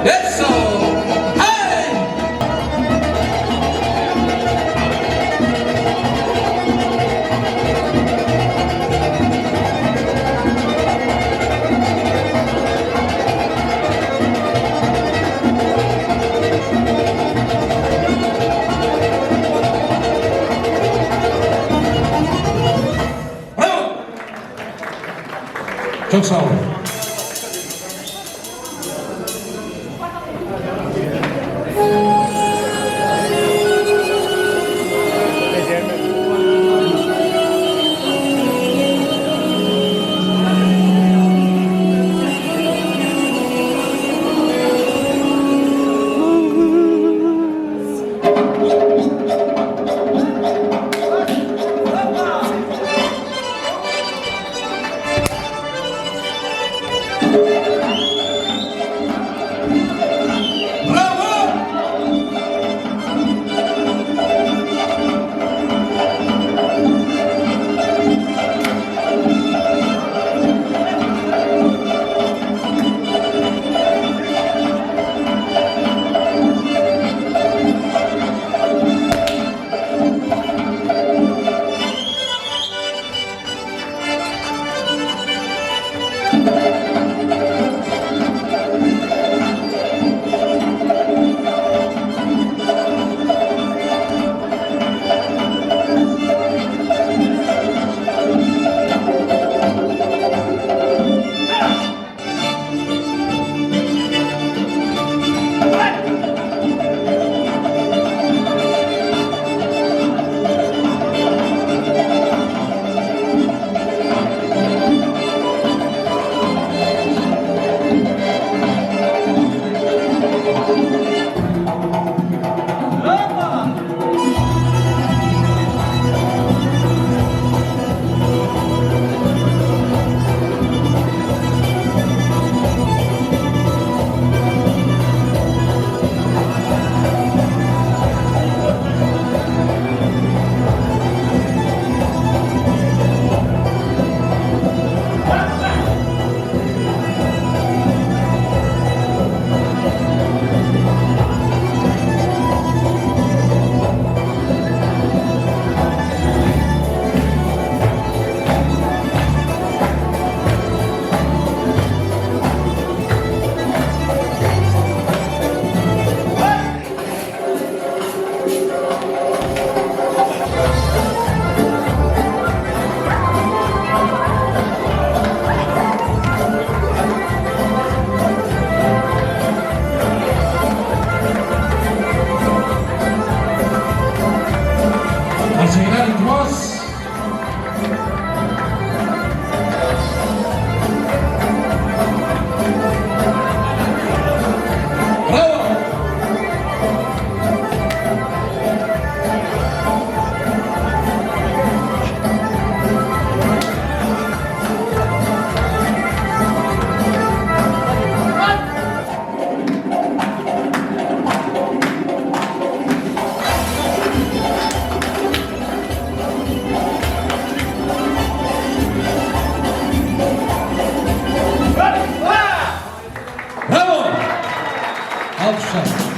Eso. Hey. Bravo. Çok sağ olun. Haziran Cross. Bravo. Bravo. Alkışlar.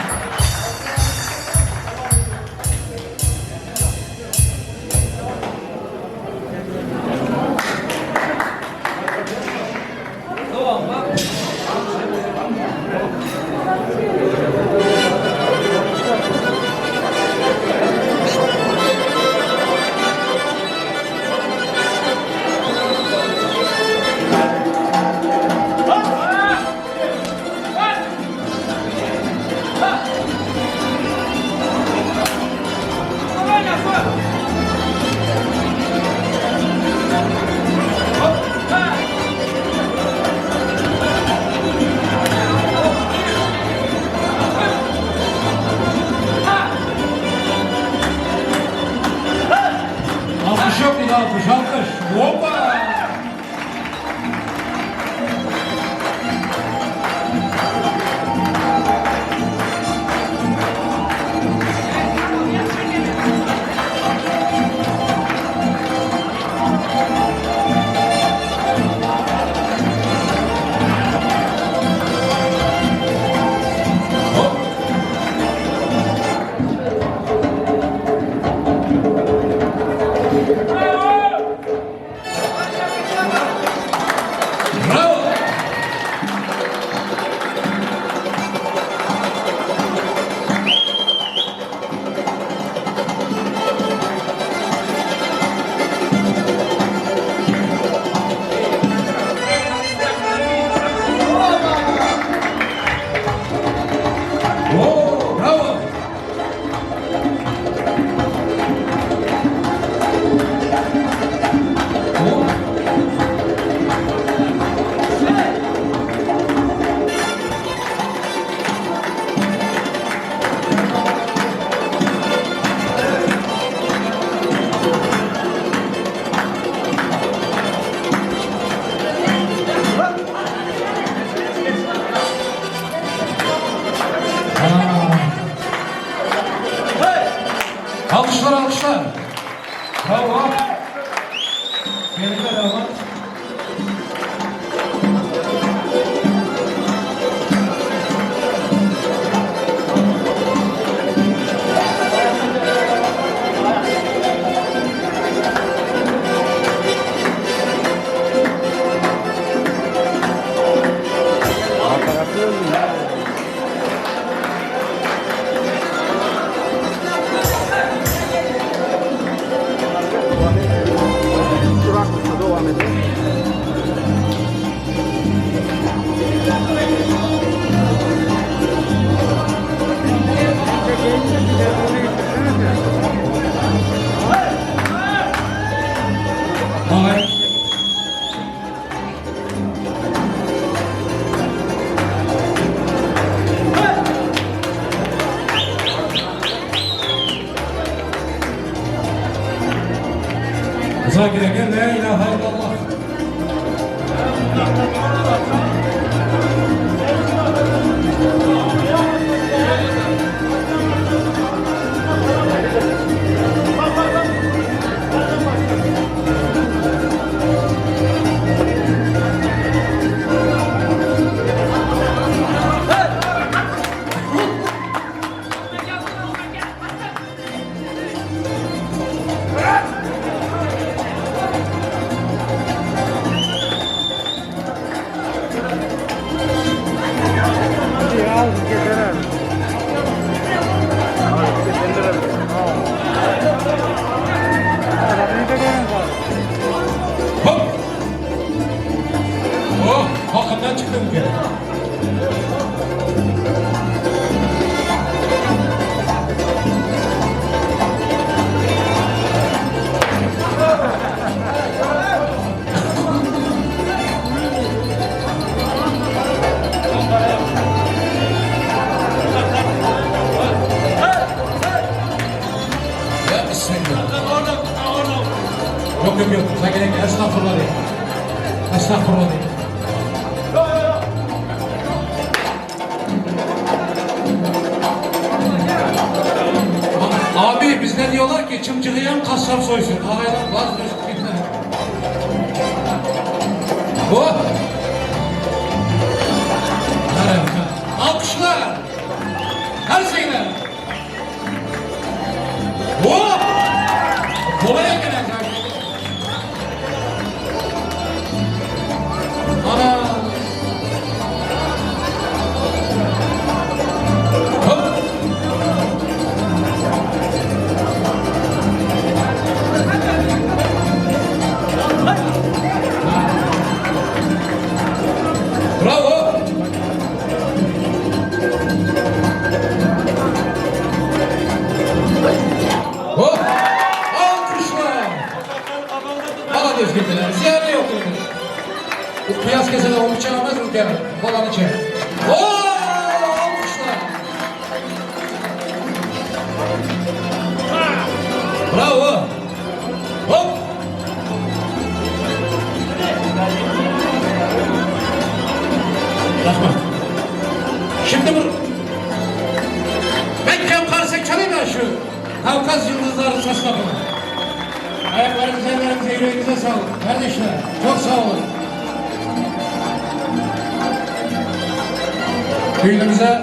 Oh, bravo. Alkışlar, alkışlar. Bravo. Yerine devam. Hayır. Zakire gel, la ilahe illallah. Hop! Oh, hakkından çıktı bu kere. Ya bismillah. Yok yok yok. Sen gerek estağfurullah değil. Estağfurullah değil. Abi bizden diyorlar ki çımcılayan kasap soysun. Ağayla vazgeçtik. Oh! Harika. Alkışlar. Her şeyler. Oh! Kolaya gelen zaten. Ana! Hop! Bravo! Hop! Alkışlar! Bana düzgünler, ziyade yokturmuş. Bu kıyas kesene onu çağırmaz mı kere? Falan içeri. Ooo! Alkışlar! Bravo! Hop! Bakma. Şimdi bu... Ben Kavkaz'ı çalayım ya şu. Kavkaz yıldızları sasla bunu. Ayaklarınıza, ellerinize, yüreğinize sağlık. Kardeşler, çok sağ olun. Düğünümüze